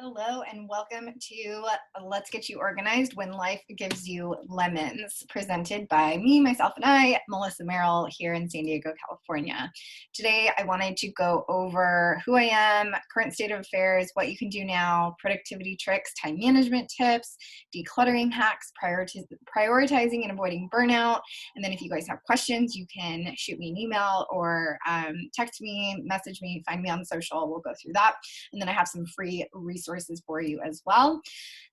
Hello and welcome to Let's Get You Organized When Life Gives You Lemons, presented by me, myself, and I, Melissa Merrill, here in San Diego, California. Today, I wanted to go over who I am, current state of affairs, what you can do now, productivity tricks, time management tips, decluttering hacks, prioritizing and avoiding burnout. And then if you guys have questions, you can shoot me an email or text me, message me, find me on social. We'll go through that. And then I have some free resources for you as well.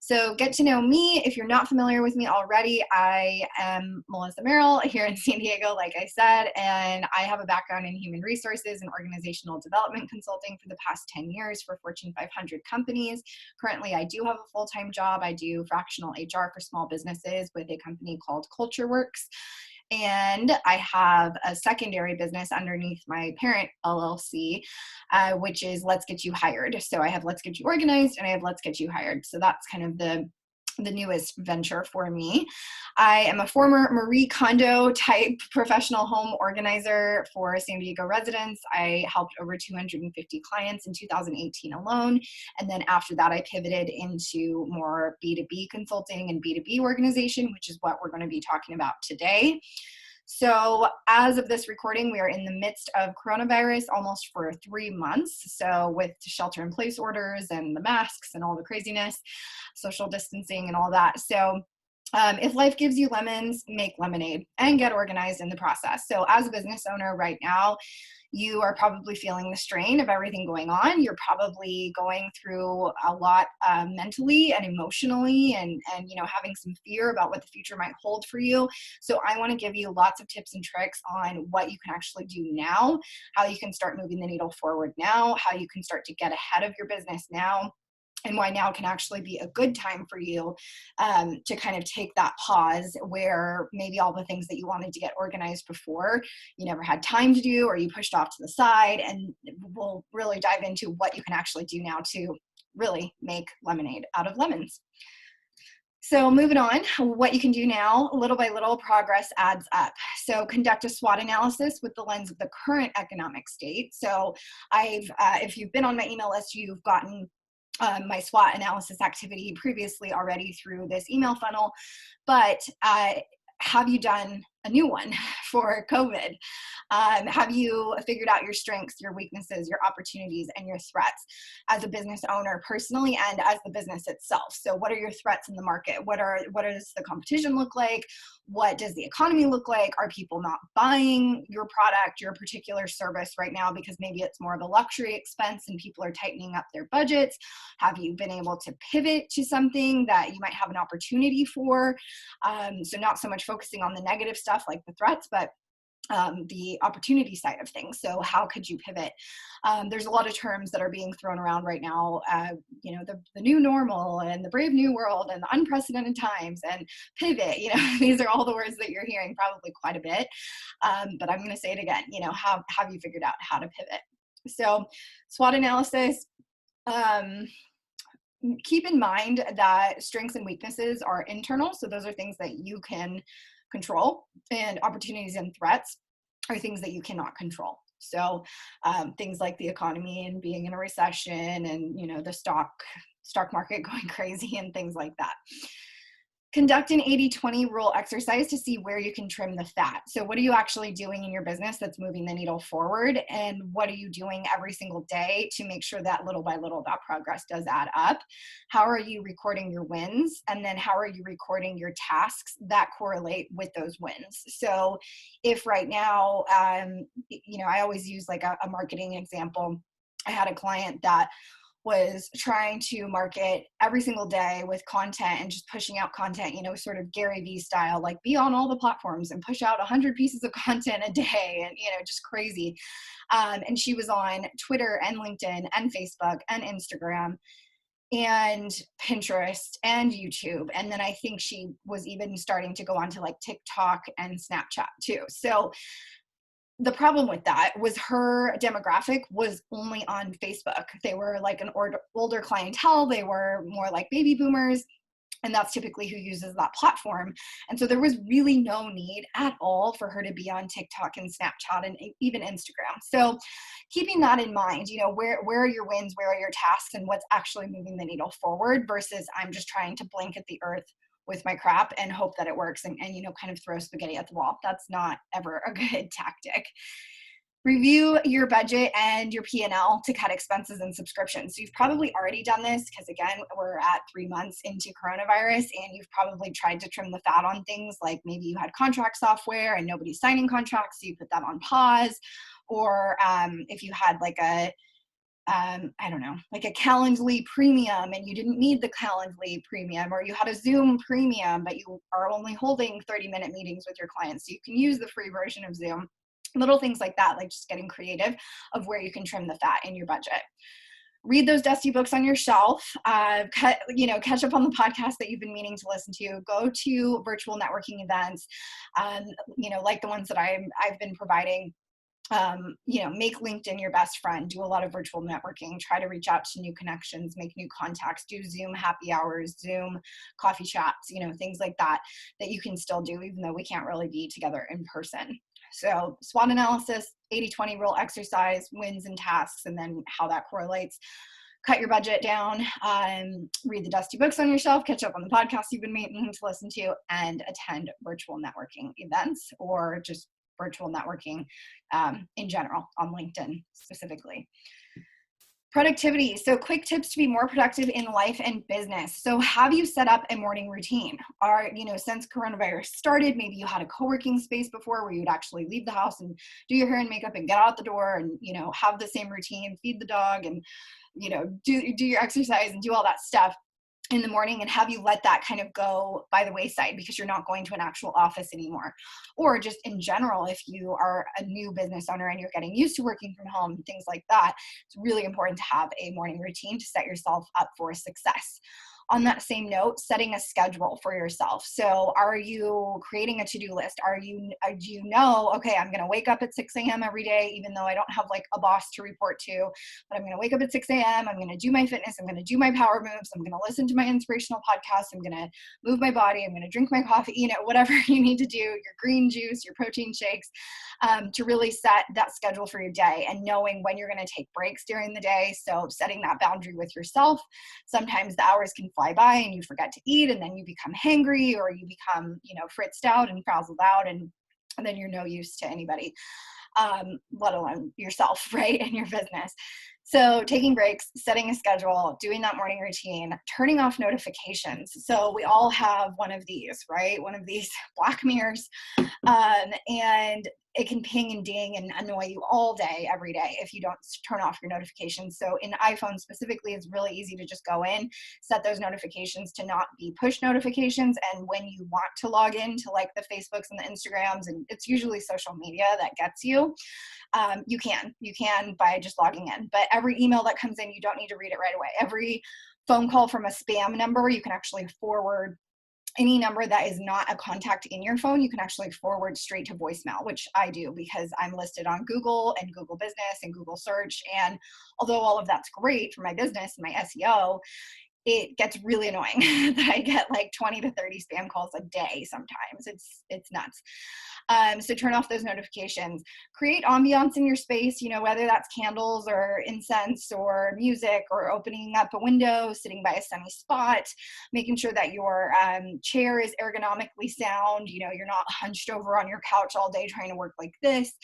So get to know me. If you're not familiar with me already, I am Melissa Merrill here in San Diego, like I said, and I have a background in human resources and organizational development consulting for the past 10 years for Fortune 500 companies. Currently, I do have a full-time job. I do fractional HR for small businesses with a company called CultureWorks. And I have a secondary business underneath my parent LLC, which is Let's Get You Hired. So I have Let's Get You Organized and I have Let's Get You Hired. So that's kind of the newest venture for me. I am a former Marie Kondo type professional home organizer for San Diego residents. I helped over 250 clients in 2018 alone. And then after that, I pivoted into more B2B consulting and B2B organization, which is what we're going to be talking about today. So as of this recording, we are in the midst of coronavirus almost for 3 months. So with shelter in place orders and the masks and all the craziness, social distancing and all that. So if life gives you lemons, make lemonade and get organized in the process. So as a business owner right now, you are probably feeling the strain of everything going on. You're probably going through a lot mentally and emotionally and having some fear about what the future might hold for you. So I want to give you lots of tips and tricks on what you can actually do now, how you can start moving the needle forward now, how you can start to get ahead of your business now, and why now can actually be a good time for you to kind of take that pause where maybe all the things that you wanted to get organized before you never had time to do or you pushed off to the side. And we'll really dive into what you can actually do now to really make lemonade out of lemons. So moving on, what you can do now, little by little, progress adds up. So conduct a SWOT analysis with the lens of the current economic state. So if you've been on my email list, you've gotten my SWOT analysis activity previously already through this email funnel, but have you done a new one for COVID? Have you figured out your strengths, your weaknesses, your opportunities, and your threats as a business owner personally and as the business itself? So what are your threats in the market? What does the competition look like? What does the economy look like? Are people not buying your product, your particular service right now because maybe it's more of a luxury expense and people are tightening up their budgets? Have you been able to pivot to something that you might have an opportunity for? So not so much focusing on the negative stuff like the threats, but the opportunity side of things. So how could you pivot? There's a lot of terms that are being thrown around right now, the new normal and the brave new world and the unprecedented times and pivot, these are all the words that you're hearing probably quite a bit. But I'm going to say it again, have you figured out how to pivot? So SWOT analysis, keep in mind that strengths and weaknesses are internal. So those are things that you can control, and opportunities and threats are things that you cannot control. So things like the economy and being in a recession and the stock market going crazy and things like that. Conduct an 80-20 rule exercise to see where you can trim the fat. So what are you actually doing in your business that's moving the needle forward? And what are you doing every single day to make sure that little by little that progress does add up? How are you recording your wins? And then how are you recording your tasks that correlate with those wins? So if right now, I always use like a marketing example. I had a client that was trying to market every single day with content and just pushing out content, sort of Gary Vee style, like be on all the platforms and push out 100 pieces of content a day and, just crazy. And she was on Twitter and LinkedIn and Facebook and Instagram and Pinterest and YouTube. And then I think she was even starting to go on to like TikTok and Snapchat too. So the problem with that was her demographic was only on Facebook. They were like an older clientele. They were more like baby boomers. And that's typically who uses that platform. And so there was really no need at all for her to be on TikTok and Snapchat and even Instagram. So keeping that in mind, where are your wins, where are your tasks, and what's actually moving the needle forward versus I'm just trying to blanket the earth with my crap and hope that it works and kind of throw spaghetti at the wall. That's not ever a good tactic. Review your budget and your P&L to cut expenses and subscriptions. So you've probably already done this because, again, we're at 3 months into coronavirus, and you've probably tried to trim the fat on things like maybe you had contract software and nobody's signing contracts, so you put that on pause. Or if you had like a like a Calendly premium and you didn't need the Calendly premium, or you had a Zoom premium, but you are only holding 30-minute meetings with your clients, so you can use the free version of Zoom. Little things like that, like just getting creative of where you can trim the fat in your budget. Read those dusty books on your shelf. Catch up on the podcast that you've been meaning to listen to. Go to virtual networking events, like the ones that I've been providing. Make LinkedIn your best friend. Do a lot of virtual networking. Try to reach out to new connections, make new contacts. Do Zoom happy hours, Zoom coffee chats, things like that you can still do even though we can't really be together in person. So SWOT analysis, 80-20 rule exercise, wins and tasks, and then how that correlates. Cut your budget down, read the dusty books on your shelf, catch up on the podcasts you've been meaning to listen to, and attend virtual networking events or just virtual networking in general on LinkedIn specifically. Productivity. So quick tips to be more productive in life and business. So have you set up a morning routine? Since coronavirus started, maybe you had a co-working space before where you'd actually leave the house and do your hair and makeup and get out the door and, have the same routine, feed the dog and, do your exercise and do all that stuff in the morning, and have you let that kind of go by the wayside because you're not going to an actual office anymore? Or just in general, if you are a new business owner and you're getting used to working from home, things like that, it's really important to have a morning routine to set yourself up for success. On that same note, setting a schedule for yourself. So are you creating a to-do list? Do you know, okay, I'm going to wake up at 6 a.m. every day, even though I don't have like a boss to report to, but I'm going to wake up at 6 a.m. I'm going to do my fitness. I'm going to do my power moves. I'm going to listen to my inspirational podcast. I'm going to move my body. I'm going to drink my coffee, whatever you need to do, your green juice, your protein shakes, to really set that schedule for your day and knowing when you're going to take breaks during the day. So setting that boundary with yourself. Sometimes the hours can fly by and you forget to eat, and then you become hangry, or you become, fritzed out and frazzled out, and then you're no use to anybody, let alone yourself, right, and your business. So taking breaks, setting a schedule, doing that morning routine, turning off notifications. So we all have one of these, right? One of these black mirrors, and it can ping and ding and annoy you all day, every day, if you don't turn off your notifications. So in iPhone specifically, it's really easy to just go in, set those notifications to not be push notifications. And when you want to log in to like the Facebooks and the Instagrams, and it's usually social media that gets you, you can by just logging in. But every email that comes in, you don't need to read it right away. Every phone call from a spam number, you can actually forward. Any number that is not a contact in your phone, you can actually forward straight to voicemail, which I do because I'm listed on Google and Google Business and Google Search. And although all of that's great for my business and my SEO, it gets really annoying that I get like 20 to 30 spam calls a day sometimes. It's nuts. So turn off those notifications. Create ambiance in your space, whether that's candles or incense or music or opening up a window, sitting by a sunny spot, making sure that your chair is ergonomically sound. You're not hunched over on your couch all day trying to work like this.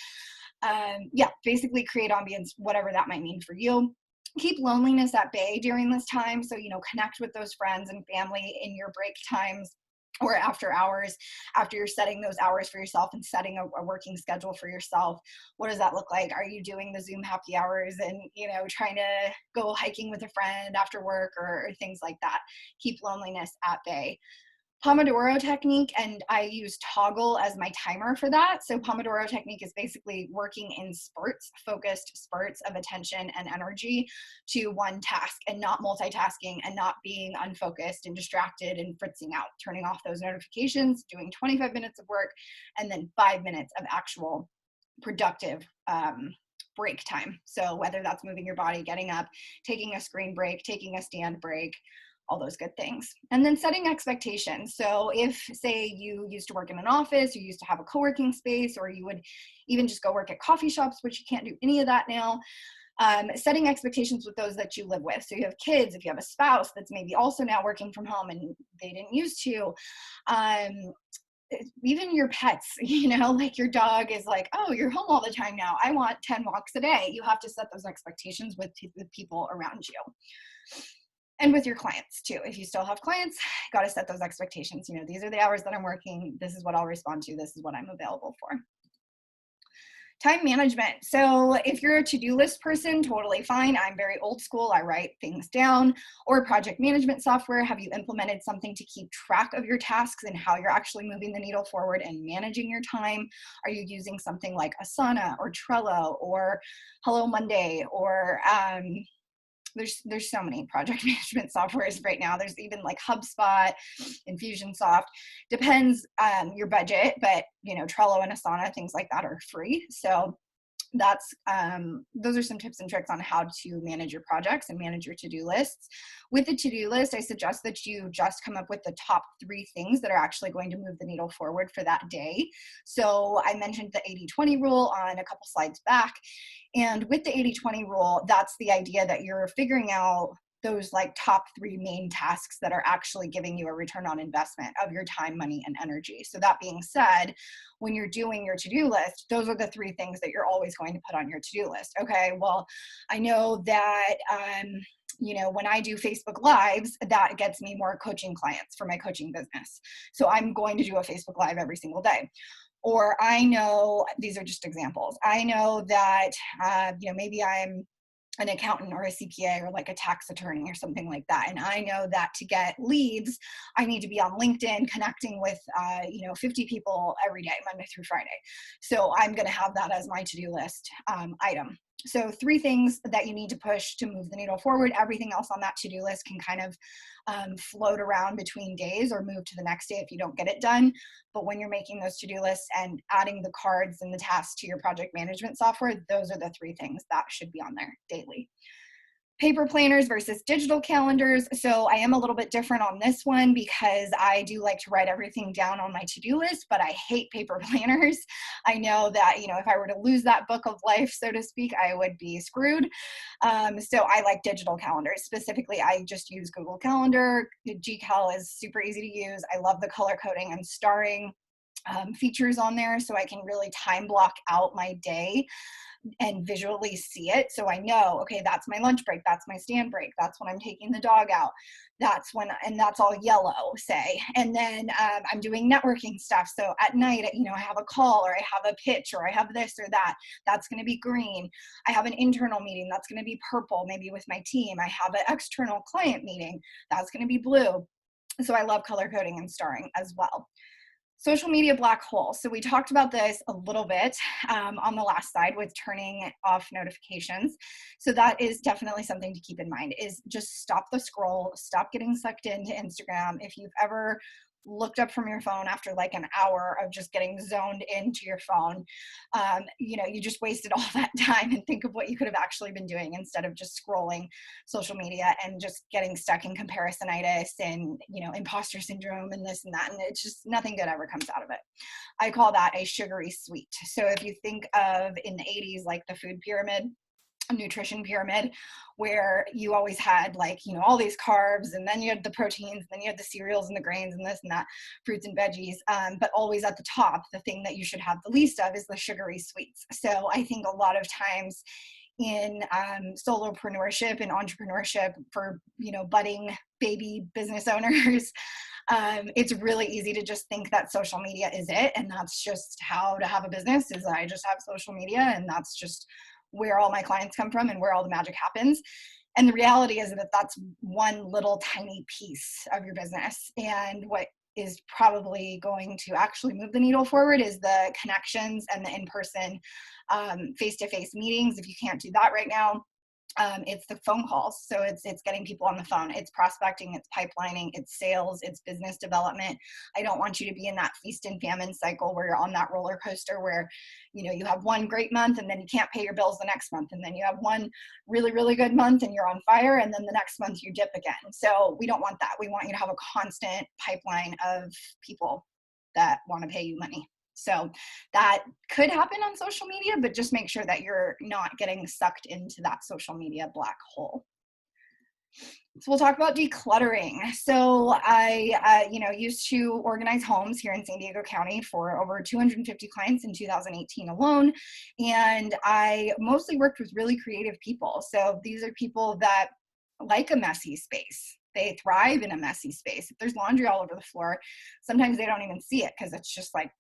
Basically create ambience, whatever that might mean for you. Keep loneliness at bay during this time. So, connect with those friends and family in your break times or after hours, after you're setting those hours for yourself and setting a working schedule for yourself. What does that look like? Are you doing the Zoom happy hours and, trying to go hiking with a friend after work or things like that? Keep loneliness at bay. Pomodoro technique, and I use Toggle as my timer for that. So Pomodoro technique is basically working in spurts, focused spurts of attention and energy to one task and not multitasking and not being unfocused and distracted and fritzing out, turning off those notifications, doing 25 minutes of work, and then 5 minutes of actual productive break time. So whether that's moving your body, getting up, taking a screen break, taking a stand break, all those good things. And then setting expectations. So if, say, you used to work in an office, you used to have a co-working space, or you would even just go work at coffee shops, which you can't do any of that now, setting expectations with those that you live with. So you have kids, if you have a spouse that's maybe also now working from home and they didn't used to, even your pets, like your dog is like, oh, you're home all the time now, I want 10 walks a day. You have to set those expectations with the people around you. And with your clients too. If you still have clients, got to set those expectations. These are the hours that I'm working. This is what I'll respond to. This is what I'm available for. Time management. So if you're a to-do list person, totally fine. I'm very old school. I write things down. Or project management software. Have you implemented something to keep track of your tasks and how you're actually moving the needle forward and managing your time? Are you using something like Asana or Trello or Hello Monday or there's so many project management softwares right now. There's even like HubSpot, Infusionsoft. Depends your budget, but Trello and Asana, things like that are free. So that's those are some tips and tricks on how to manage your projects and manage your to-do lists. With the to-do list, I suggest that you just come up with the top 3 things that are actually going to move the needle forward for that day. So I mentioned the 80-20 rule on a couple slides back. And with the 80-20 rule, that's the idea that you're figuring out those like top 3 main tasks that are actually giving you a return on investment of your time, money, and energy. So that being said, when you're doing your to-do list, those are the 3 things that you're always going to put on your to-do list. Okay, well, I know that, when I do Facebook Lives, that gets me more coaching clients for my coaching business. So I'm going to do a Facebook Live every single day. Or I know, these are just examples. I know that, maybe I'm an accountant or a CPA or like a tax attorney or something like that. And I know that to get leads, I need to be on LinkedIn connecting with, 50 people every day, Monday through Friday. So I'm going to have that as my to-do list item. So 3 things that you need to push to move the needle forward. Everything else on that to-do list can kind of float around between days or move to the next day if you don't get it done. But when you're making those to-do lists and adding the cards and the tasks to your project management software, those are the 3 things that should be on there daily. Paper planners versus digital calendars. So I am a little bit different on this one because I do like to write everything down on my to-do list, but I hate paper planners. I know that, if I were to lose that book of life, so to speak, I would be screwed. So I like digital calendars. Specifically, I just use Google Calendar. GCal is super easy to use. I love the color coding and starring features on there, so I can really time block out my day and visually see it. So I know, okay, that's my lunch break, that's my stand break, that's when I'm taking the dog out, and that's all yellow, say. And then I'm doing networking stuff. So at night, I have a call or I have a pitch or I have this or that, that's going to be green. I have an internal meeting, that's going to be purple, maybe with my team. I have an external client meeting, that's going to be blue. So I love color coding and starring as well. Social media black hole. So we talked about this a little bit on the last slide with turning off notifications. So that is definitely something to keep in mind, is just stop the scroll, stop getting sucked into Instagram. If you've ever looked up from your phone after like an hour of just getting zoned into your phone, you just wasted all that time, and think of what you could have actually been doing instead of just scrolling social media and just getting stuck in comparisonitis and, imposter syndrome and this and that. And it's just nothing good ever comes out of it. I call that a sugary sweet. So if you think of in the 80s, like the food pyramid, nutrition pyramid, where you always had all these carbs, and then you had the proteins, then you had the cereals and the grains and this and that, fruits and veggies, but always at the top, the thing that you should have the least of is the sugary sweets. So I think a lot of times in solopreneurship and entrepreneurship for budding baby business owners, it's really easy to just think that social media is it, and that's just how to have a business, is I just have social media and that's just where all my clients come from and where all the magic happens. And the reality is that that's one little tiny piece of your business. And what is probably going to actually move the needle forward is the connections and the in-person face-to-face meetings. If you can't do that right now, It's the phone calls. So it's getting people on the phone. It's prospecting, it's pipelining, it's sales, it's business development. I don't want you to be in that feast and famine cycle where you're on that roller coaster where, you have one great month and then you can't pay your bills the next month. And then you have one really, really good month and you're on fire. And then the next month you dip again. So we don't want that. We want you to have a constant pipeline of people that want to pay you money. So that could happen on social media, but just make sure that you're not getting sucked into that social media black hole. So we'll talk about decluttering. So I, used to organize homes here in San Diego County for over 250 clients in 2018 alone. And I mostly worked with really creative people. So these are people that like a messy space. They thrive in a messy space. If there's laundry all over the floor, sometimes they don't even see it because it's just like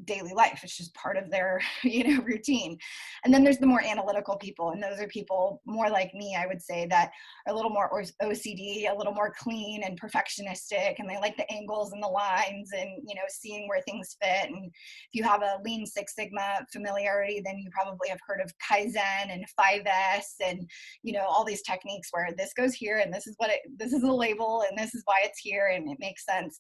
daily life. It's just part of their, routine. And then there's the more analytical people. And those are people more like me, I would say, that are a little more OCD, a little more clean and perfectionistic. And they like the angles and the lines and, seeing where things fit. And if you have a Lean Six Sigma familiarity, then you probably have heard of Kaizen and 5S and, all these techniques where this goes here and this is a label and this is why it's here and it makes sense.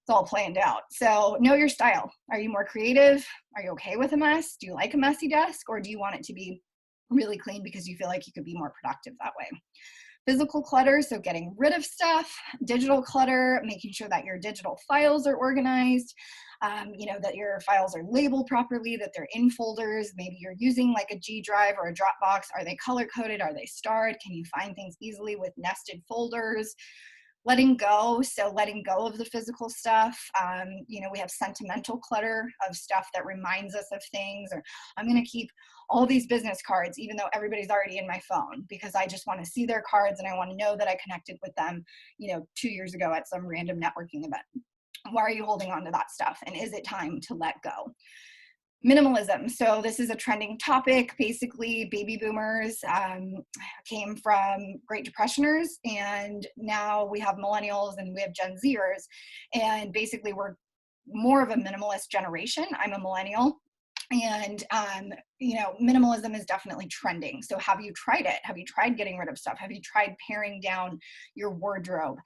It's all planned out. So know your style. Are you more creative? Are you okay with a mess? Do you like a messy desk, or do you want it to be really clean because you feel like you could be more productive that way? Physical clutter, so getting rid of stuff. Digital clutter, making sure that your digital files are organized, that your files are labeled properly, that they're in folders. Maybe you're using like a G Drive or a Dropbox. Are they color coded? Are they starred? Can you find things easily with nested folders? Letting go, so letting go of the physical stuff. We have sentimental clutter of stuff that reminds us of things, or I'm going to keep all these business cards, even though everybody's already in my phone, because I just want to see their cards and I want to know that I connected with them, 2 years ago at some random networking event. Why are you holding on to that stuff? And is it time to let go? Minimalism. So this is a trending topic. Basically, baby boomers came from Great Depressioners, and now we have millennials and we have Gen Zers. And basically, we're more of a minimalist generation. I'm a millennial. And, minimalism is definitely trending. So have you tried it? Have you tried getting rid of stuff? Have you tried paring down your wardrobe?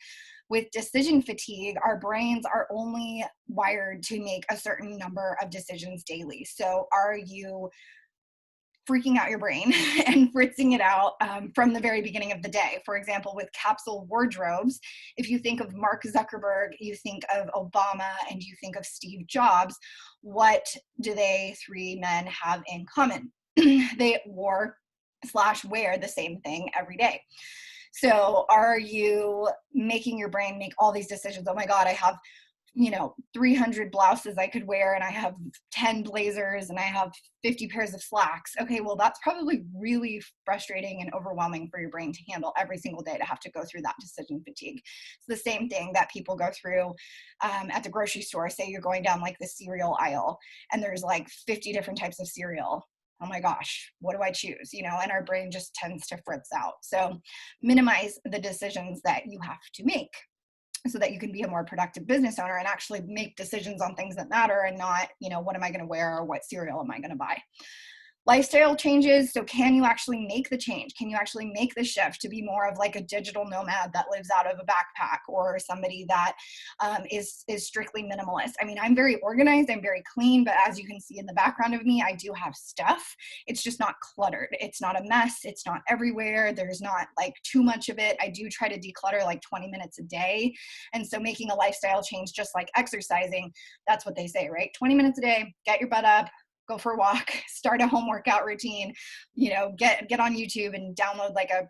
With decision fatigue, our brains are only wired to make a certain number of decisions daily. So are you freaking out your brain and fritzing it out from the very beginning of the day? For example, with capsule wardrobes, if you think of Mark Zuckerberg, you think of Obama, and you think of Steve Jobs, what do they three men have in common? They wore/wear the same thing every day. So are you making your brain make all these decisions? Oh my God, I have 300 blouses I could wear, and I have 10 blazers, and I have 50 pairs of slacks. Okay, well, that's probably really frustrating and overwhelming for your brain to handle every single day, to have to go through that decision fatigue. It's the same thing that people go through at the grocery store. Say you're going down like the cereal aisle, and there's like 50 different types of cereal. Oh my gosh, what do I choose? And our brain just tends to fritz out. So minimize the decisions that you have to make, so that you can be a more productive business owner and actually make decisions on things that matter, and not, what am I going to wear, or what cereal am I going to buy? Lifestyle changes. So can you actually make the change? Can you actually make the shift to be more of like a digital nomad that lives out of a backpack, or somebody that is strictly minimalist? I mean, I'm very organized, I'm very clean, but as you can see in the background of me, I do have stuff. It's just not cluttered. It's not a mess. It's not everywhere. There's not like too much of it. I do try to declutter like 20 minutes a day. And so making a lifestyle change, just like exercising, that's what they say, right? 20 minutes a day, get your butt up, go for a walk, start a home workout routine, get on YouTube and download like a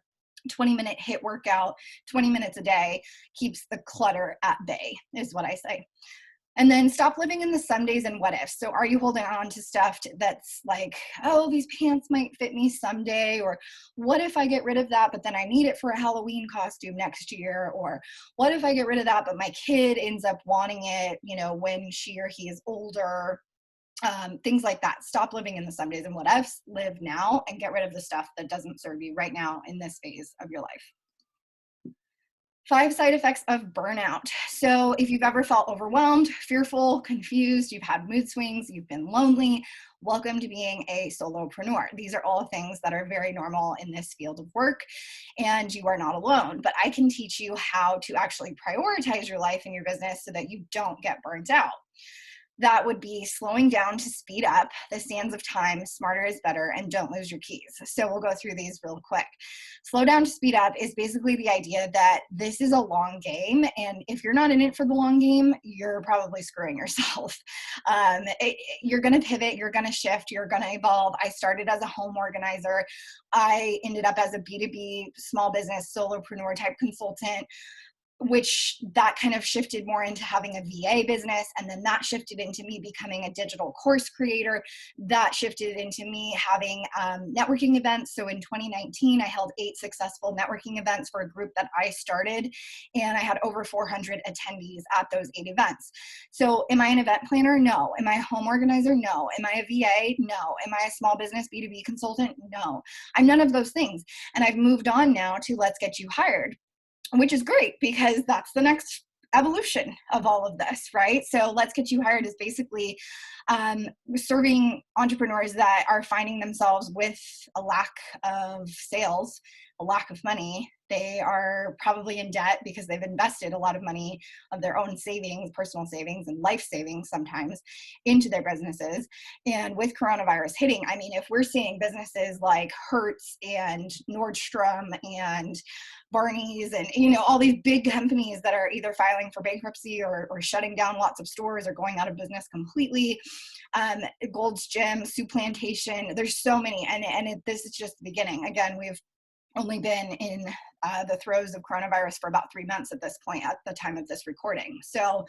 20-minute HIIT workout, 20 minutes a day, keeps the clutter at bay, is what I say. And then stop living in the somedays and what ifs. So are you holding on to stuff that's like, oh, these pants might fit me someday, or what if I get rid of that, but then I need it for a Halloween costume next year, or what if I get rid of that, but my kid ends up wanting it, when she or he is older. Things like that. Stop living in the somedays and what ifs. Live now and get rid of the stuff that doesn't serve you right now in this phase of your life. 5 side effects of burnout. So if you've ever felt overwhelmed, fearful, confused, you've had mood swings, you've been lonely, welcome to being a solopreneur. These are all things that are very normal in this field of work, and you are not alone. But I can teach you how to actually prioritize your life and your business so that you don't get burnt out. That would be slowing down to speed up, the sands of time, smarter is better, and don't lose your keys. So we'll go through these real quick. Slow down to speed up is basically the idea that this is a long game, and if you're not in it for the long game, you're probably screwing yourself. You're going to pivot, you're going to shift, you're going to evolve. I started as a home organizer. I ended up as a B2B small business solopreneur type consultant, which that kind of shifted more into having a VA business. And then that shifted into me becoming a digital course creator. That shifted into me having networking events. So in 2019, I held 8 successful networking events for a group that I started. And I had over 400 attendees at those 8 events. So am I an event planner? No. Am I a home organizer? No. Am I a VA? No. Am I a small business B2B consultant? No. I'm none of those things. And I've moved on now to Let's Get You Hired, which is great because that's the next evolution of all of this, right? So Let's Get You Hired is basically serving entrepreneurs that are finding themselves with a lack of sales, a lack of money. They are probably in debt because they've invested a lot of money of their own savings, personal savings, and life savings sometimes into their businesses. And with coronavirus hitting, I mean, if we're seeing businesses like Hertz and Nordstrom and Barney's and, you know, all these big companies that are either filing for bankruptcy or shutting down lots of stores or going out of business completely. Gold's Gym, Soup Plantation, there's so many. This is just the beginning. Again, we've only been in the throes of coronavirus for about 3 months at this point at the time of this recording. So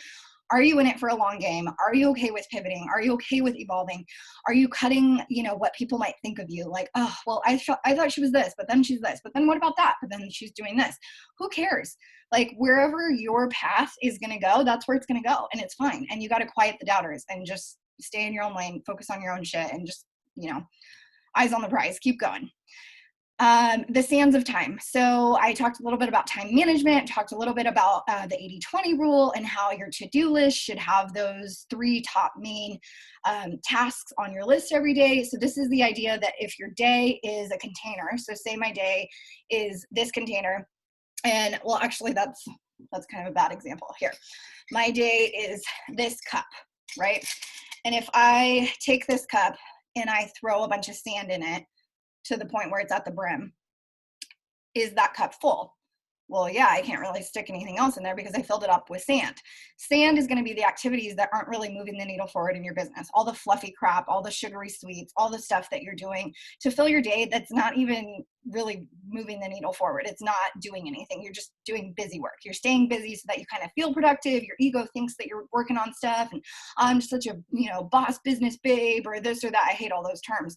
are you in it for a long game? Are you okay with pivoting? Are you okay with evolving? Are you cutting, you know, what people might think of you? Like, oh, well, I thought she was this, but then she's this, but then what about that? But then she's doing this. Who cares? Like, wherever your path is going to go, that's where it's going to go. And it's fine. And you got to quiet the doubters and just stay in your own lane, focus on your own shit, and just, you know, eyes on the prize, keep going. The sands of time. So I talked a little bit about time management, talked a little bit about the 80-20 rule and how your to-do list should have those 3 top main tasks on your list every day. So this is the idea that if your day is a container, so say my day is this container, and well, actually that's kind of a bad example here. My day is this cup, right? And if I take this cup and I throw a bunch of sand in it, to the point where it's at the brim, is that cup full? Well, yeah, I can't really stick anything else in there because I filled it up with sand. Sand is going to be the activities that aren't really moving the needle forward in your business. All the fluffy crap, all the sugary sweets, all the stuff that you're doing to fill your day that's not even really moving the needle forward. It's not doing anything. You're just doing busy work. You're staying busy so that you kind of feel productive. Your ego thinks that you're working on stuff and I'm such a, you know, boss business babe or this or that. I hate all those terms.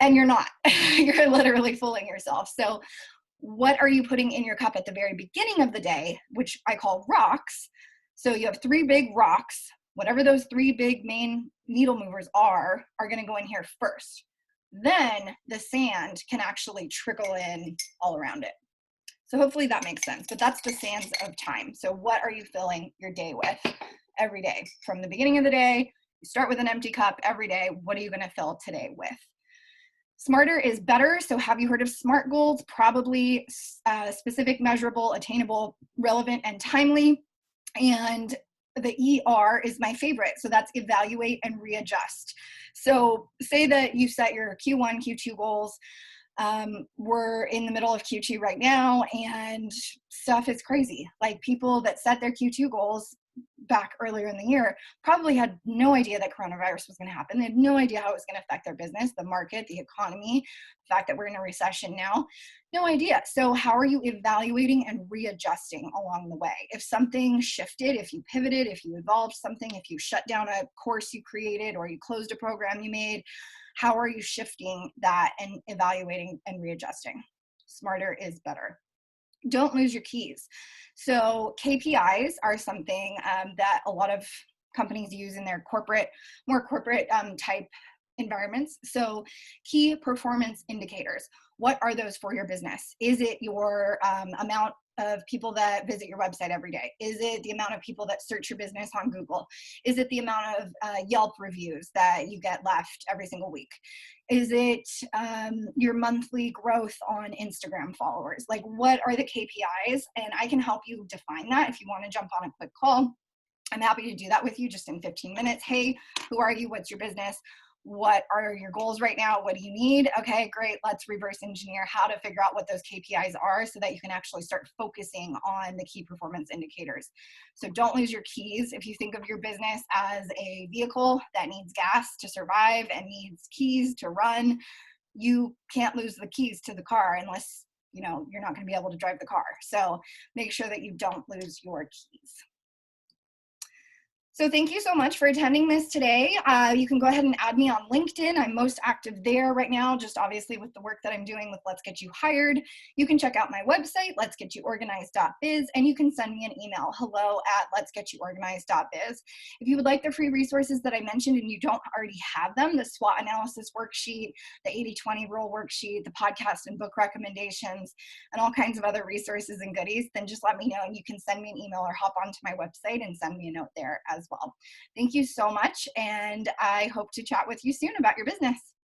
And you're not. You're literally fooling yourself. So what are you putting in your cup at the very beginning of the day, which I call rocks? So you have 3 big rocks. Whatever those 3 big main needle movers are going to go in here first. Then the sand can actually trickle in all around it. So hopefully that makes sense. But that's the sands of time. So what are you filling your day with every day? From the beginning of the day, you start with an empty cup every day. What are you going to fill today with? Smarter is better. So have you heard of SMART goals? Probably specific, measurable, attainable, relevant, and timely. And the ER is my favorite. So that's evaluate and readjust. So say that you set your Q1, Q2 goals. We're in the middle of Q2 right now and stuff is crazy. Like people that set their Q2 goals back earlier in the year probably had no idea that coronavirus was going to happen. They had no idea how it was going to affect their business, the market, the economy, the fact that we're in a recession now, no idea. So how are you evaluating and readjusting along the way? If something shifted, if you pivoted, if you evolved something, if you shut down a course you created or you closed a program you made, how are you shifting that and evaluating and readjusting? Smarter is better. Don't lose your keys. So KPIs are something that a lot of companies use in their more corporate type environments. So key performance indicators. what are those for your business? Is it your amount of people that visit your website every day? Is it the amount of people that search your business on Google? Is it the amount of Yelp reviews that you get left every single week? Is it your monthly growth on Instagram followers? Like, what are the KPIs? And I can help you define that if you want to jump on a quick call. I'm happy to do that with you just in 15 minutes. Hey, who are you? What's your business? What are your goals right now? What do you need? Okay, great. Let's reverse engineer how to figure out what those KPIs are so that you can actually start focusing on the key performance indicators. So don't lose your keys. If you think of your business as a vehicle that needs gas to survive and needs keys to run, you can't lose the keys to the car unless you're not going to be able to drive the car. So make sure that you don't lose your keys. So thank you so much for attending this today. You can go ahead and add me on LinkedIn. I'm most active there right now, just obviously with the work that I'm doing with Let's Get You Hired. You can check out my website, letsgetyouorganized.biz, and you can send me an email, hello@letsgetyouorganized.biz. If you would like the free resources that I mentioned and you don't already have them, the SWOT analysis worksheet, the 80-20 rule worksheet, the podcast and book recommendations, and all kinds of other resources and goodies, then just let me know and you can send me an email or hop onto my website and send me a note there as well. Thank you so much, and I hope to chat with you soon about your business.